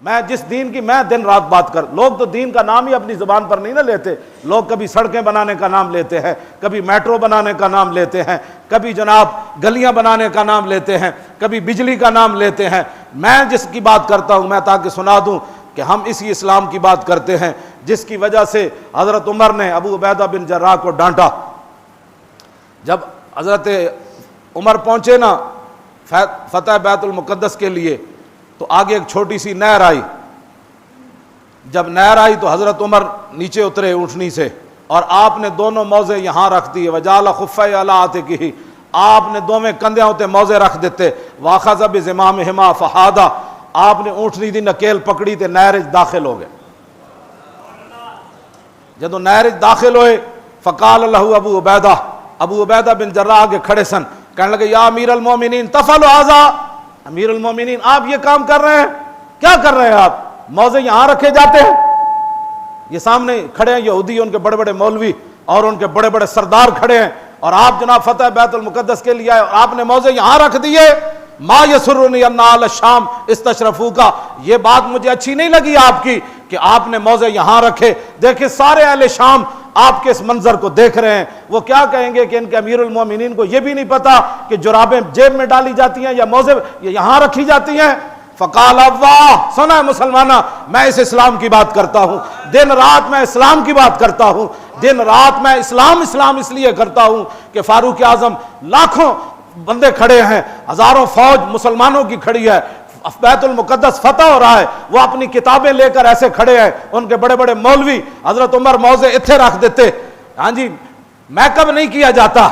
میں جس دین کی میں دن رات بات کر، لوگ تو دین کا نام ہی اپنی زبان پر نہیں نہ لیتے، لوگ کبھی سڑکیں بنانے کا نام لیتے ہیں، کبھی میٹرو بنانے کا نام لیتے ہیں، کبھی جناب گلیاں بنانے کا نام لیتے ہیں، کبھی بجلی کا نام لیتے ہیں۔ میں جس کی بات کرتا ہوں میں تاکہ سنا دوں کہ ہم اسی اسلام کی بات کرتے ہیں جس کی وجہ سے حضرت عمر نے ابو عبیدہ بن جراح کو ڈانٹا۔ جب حضرت عمر پہنچے نا فتح بیت المقدس کے لیے تو آگے ایک چھوٹی سی نہر آئی، جب نہر آئی تو حضرت عمر نیچے اترے اونٹنی سے اور آپ نے دونوں موزے یہاں رکھ دیے، وجعل خفیہ علی عاتقہ، آپ نے دونوں کندھیاں اتے موزے رکھ دیتے، واخذ بزمامہما فحادا، آپ نے اونٹنی دی نکیل پکڑی تے نہر وچ داخل ہو گئے۔ جدوں نہر وچ داخل ہوئے فقال لہ ابو عبیدہ بن جراح آگے کھڑے سن، کہنے لگے یا امیر المومنین تفعل ھذا، امیر المومنین آپ یہ کام کر رہے ہیں، کیا کر رہے ہیں آپ؟ موزے یہاں رکھے جاتے ہیں؟ یہ سامنے کھڑے ہیں یہودی، ان کے بڑے بڑے مولوی اور ان کے بڑے بڑے سردار کھڑے ہیں، اور آپ جناب فتح بیت المقدس کے لیے آئے اور آپ نے موزے یہاں رکھ دیے۔ ما یسرنی ان اہل الشام استشرفوکا، یہ بات مجھے اچھی نہیں لگی آپ کی کہ آپ نے موزے یہاں رکھے۔ دیکھیں سارے اہل شام آپ کے اس منظر کو دیکھ رہے ہیں، وہ کیا کہیں گے کہ ان کے امیر المومنین کو یہ بھی نہیں پتا کہ جرابیں جیب میں ڈالی جاتی ہیں یا موزے یہاں رکھی جاتی ہیں۔ فقال واہ، سنا ہے مسلمانہ، میں اس اسلام کی بات کرتا ہوں، دن رات میں اسلام کی بات کرتا ہوں، دن رات میں اسلام اس لیے کرتا ہوں کہ فاروق اعظم لاکھوں بندے کھڑے ہیں، ہزاروں فوج مسلمانوں کی کھڑی ہے، بیت المقدس فتح ہو رہا ہے، وہ اپنی کتابیں لے کر ایسے کھڑے ہیں، ان کے بڑے بڑے مولوی، حضرت عمر موزے اتھے رکھ دیتے۔ ہاں جی، میک اپ نہیں کیا جاتا،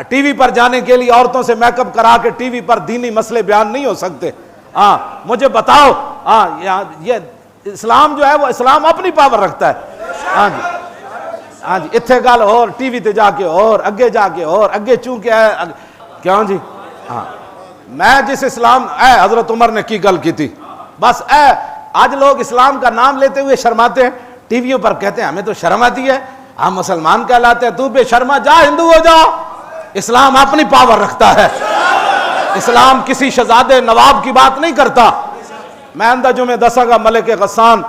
ٹی وی پر جانے کے لیے عورتوں سے میک اپ کرا کے ٹی وی پر دینی مسئلے بیان نہیں ہو سکتے۔ ہاں مجھے بتاؤ، ہاں یہ اسلام جو ہے وہ اسلام اپنی پاور رکھتا ہے۔ ہاں جی، ہاں جی، اتھے گل اور ٹی وی تے جا کے اور اگے جا کے اور اگے چونکہ ہے کیوں جی۔ ہاں میں جس اسلام حضرت عمر نے کی گل کی تھی، بس آج لوگ اسلام کا نام لیتے ہوئے شرماتے ہیں، ٹی ویوں پر کہتے ہیں ہمیں تو شرم آتی ہے، ہم مسلمان کہلاتے ہیں، تو بے شرما جا ہندو ہو جا۔ اسلام اپنی پاور رکھتا ہے، اسلام کسی شہزادے نواب کی بات نہیں کرتا۔ میں اندہ جو میں دسا گا ملک غسان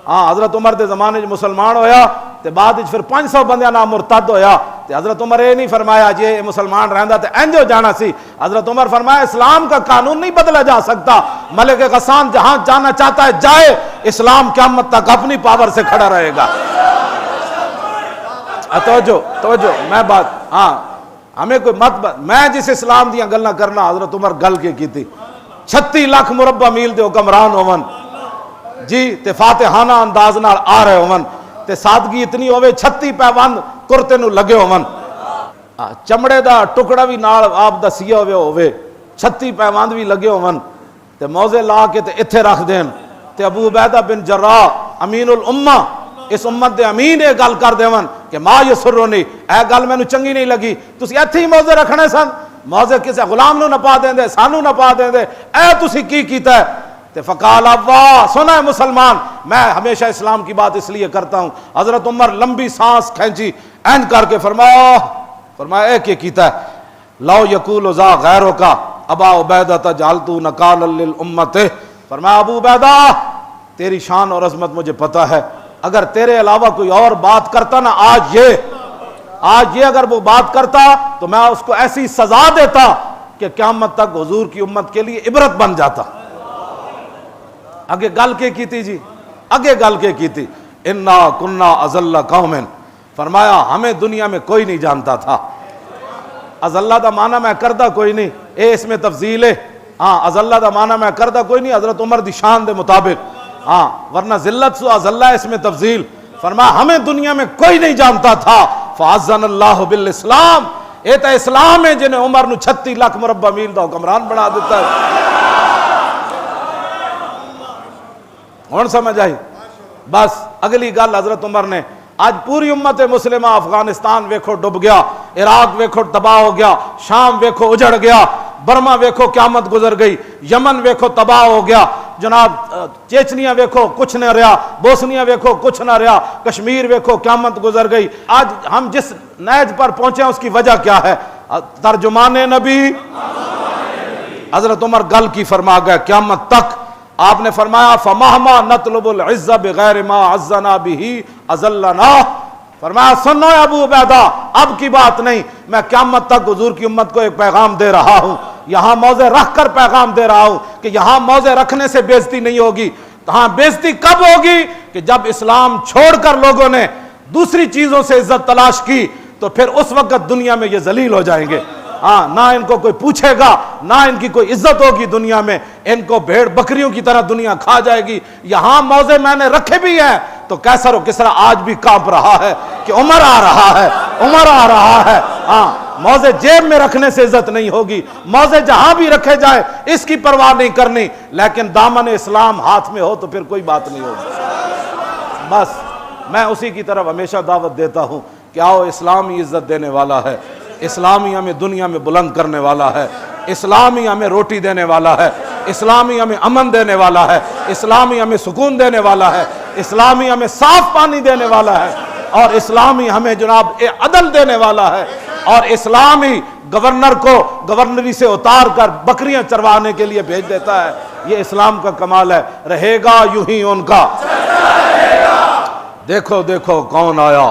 حضرت عمر دے زمانے مسلمان ہویا تے بعد پھر 500 بندیاں نام مرتد ہویا تے حضرت عمر یہ نہیں فرمایا جی مسلمان رہندا تے انج ہو جانا سی، حضرت عمر فرمایا اسلام کا قانون نہیں بدلا جا سکتا، ملک غسان جہاں جانا چاہتا ہے جائے، اسلام قیامت تک اپنی پاور سے کھڑا رہے گا۔ توجہ میں بات ہمیں کوئی میں جس اسلام دیاں گلاں کرنا حضرت عمر گل کے کیتی 36 لاکھ مربع میل دے حکمران ہون جی تے فاتحانہ انداز نال آ رہے ہون تے سادگی اتنی ہوئے 36 پیوند کرتے نو لگے ہون، چمڑے دا ٹکڑا بھی نال آپ دا سیا ہوئے 36 پیوند بھی لگے ہون تے موزے لا کے تے اتھے رکھ دین تے ابو عبیدہ بن جراح امین الامہ اس امت دے امین یہ گل کر دیون کہ ما یسرنی، اے گل مینوں چنگی نہیں لگی، تسی ایتھے ہی موزے رکھنے سن، موزے کسے غلام نو نہ پا دیندے، سانو نہ پا دیندے، اے تسی کی کیتا ہے؟ تے فقال واہ، سنا ہے مسلمان، میں ہمیشہ اسلام کی بات اس لیے کرتا ہوں۔ حضرت عمر لمبی سانس کھینچی، اینڈ کر کے فرمایا اے کیا کیتا ہے؟ لو یقول ذا غیروں کا ابا عبیدہ جعلتو نکالا للامت، فرمایا ابو عبیدہ تیری شان اور عظمت مجھے پتہ ہے، اگر تیرے علاوہ کوئی اور بات کرتا نا آج یہ اگر وہ بات کرتا تو میں اس کو ایسی سزا دیتا کہ قیامت تک حضور کی امت کے لیے عبرت بن جاتا۔ آگے گل کے کی تھی جی، آگے گل کے کی تھی، انا کنا اذل قوم، فرمایا ہمیں دنیا میں کوئی نہیں جانتا تھا۔ اذلہ دا معنی میں کردہ کوئی نہیں، اے اس میں تفضیل ہے، اذلہ دا معنی میں کردہ کوئی نہیں حضرت عمر دی شان دے مطابق، ورنہ ذلت سو اذلہ اس میں تفضیل، فرمایا ہمیں دنیا میں کوئی نہیں جانتا تھا، فعزن اللہ بالاسلام، اے تا اسلام ہے جنہیں عمر نو 36 لاکھ مربع میل دا حکمران بنا دیتا ہے۔ ہون سمجھ آئی؟ بس اگلی گل حضرت عمر نے، آج پوری امت مسلمہ افغانستان ویکھو ڈب گیا، عراق ویکھو تباہ ہو گیا، شام ویکھو اجڑ گیا، برما ویکھو قیامت گزر گئی، یمن ویکھو تباہ ہو گیا، جناب چیچنیا ویکھو کچھ نہ رہا، بوسنیا ویکھو کچھ نہ رہا، کشمیر ویکھو قیامت گزر گئی۔ آج ہم جس نہج پر پہنچے ہیں اس کی وجہ کیا ہے؟ ترجمان نبی حضرت عمر گل کی فرما گئے قیامت تک آپ نے فرمایا فمہما نطلب العزہ بغیر ما عزنا بہ اذلنا، فرمایا سنو ابو عبیدہ اب کی بات نہیں، میں قیامت تک حضور کی امت کو ایک پیغام دے رہا ہوں، یہاں موضع رکھ کر پیغام دے رہا ہوں کہ یہاں موضع رکھنے سے بے عزتی نہیں ہوگی۔ ہاں بے عزتی کب ہوگی؟ کہ جب اسلام چھوڑ کر لوگوں نے دوسری چیزوں سے عزت تلاش کی تو پھر اس وقت دنیا میں یہ ذلیل ہو جائیں گے۔ ہاں نہ ان کو کوئی پوچھے گا، نہ ان کی کوئی عزت ہوگی دنیا میں، ان کو بھیڑ بکریوں کی طرح دنیا کھا جائے گی۔ یہاں موضع میں نے رکھے بھی ہیں تو کیسر و کسرا آج بھی کانپ رہا ہے کہ عمر آ رہا ہے، عمر آ رہا ہے۔ ہاں موضع جیب میں رکھنے سے عزت نہیں ہوگی، موضع جہاں بھی رکھے جائے اس کی پرواہ نہیں کرنی، لیکن دامن اسلام ہاتھ میں ہو تو پھر کوئی بات نہیں ہوگی۔ بس میں اسی کی طرف ہمیشہ دعوت دیتا ہوں کہ آؤ، اسلام ہی عزت دینے والا ہے، اسلام ہی ہمیں دنیا میں بلند کرنے والا ہے، اسلام ہی ہمیں روٹی دینے والا ہے، اسلام ہی ہمیں امن دینے والا ہے، اسلام ہی ہمیں سکون دینے والا ہے، اسلام ہی ہمیں صاف پانی دینے والا ہے، اور اسلام ہی ہمیں جناب عدل دینے والا ہے، اور اسلام ہی گورنر کو گورنری سے اتار کر بکریاں چروانے کے لیے بھیج دیتا ہے۔ یہ اسلام کا کمال ہے۔ رہے گا یوں ہی ان کا، دیکھو دیکھو کون آیا۔